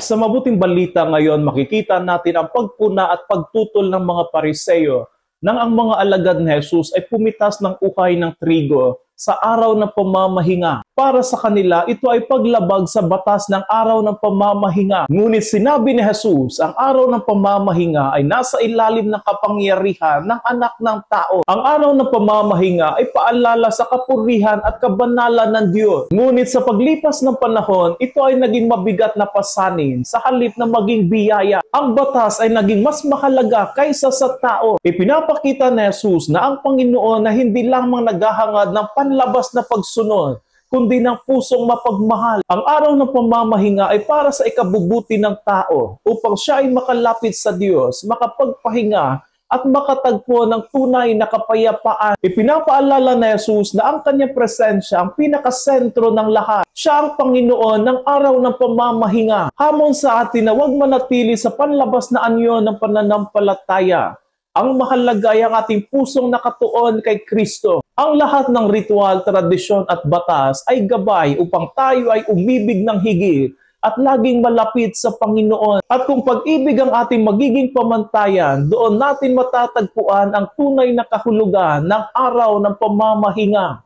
Sa mabuting balita ngayon, makikita natin ang pagpuna at pagtutol ng mga Pariseo nang ang mga alagad ni Jesus ay pumitas ng ukay ng trigo sa araw ng pamamahinga. Para sa kanila, ito ay paglabag sa batas ng araw ng pamamahinga. Ngunit sinabi ni Jesus, ang araw ng pamamahinga ay nasa ilalim ng kapangyarihan ng anak ng tao. Ang araw ng pamamahinga ay paalala sa kapurihan at kabanalan ng Diyos. Ngunit sa paglipas ng panahon, ito ay naging mabigat na pasanin sa halip na maging biyaya. Ang batas ay naging mas mahalaga kaysa sa tao. Ipinapakita ni Jesus na ang Panginoon na hindi lamang naghahangad ng panlabas na pagsunod, kundi ng pusong mapagmahal. Ang araw ng pamamahinga ay para sa ikabubuti ng tao upang siya ay makalapit sa Diyos, makapagpahinga at makatagpo ng tunay na kapayapaan. Ipinapaalala ni Jesus na ang kanyang presensya ang pinakasentro ng lahat. Siya ang Panginoon ng araw ng pamamahinga. Hamon sa atin na huwag manatili sa panlabas na anyo ng pananampalataya. Ang mahalaga ay ang ating pusong nakatuon kay Kristo. Ang lahat ng ritual, tradisyon at batas ay gabay upang tayo ay umibig ng higit at laging malapit sa Panginoon. At kung pag-ibig ang ating magiging pamantayan, doon natin matatagpuan ang tunay na kahulugan ng araw ng pamamahinga.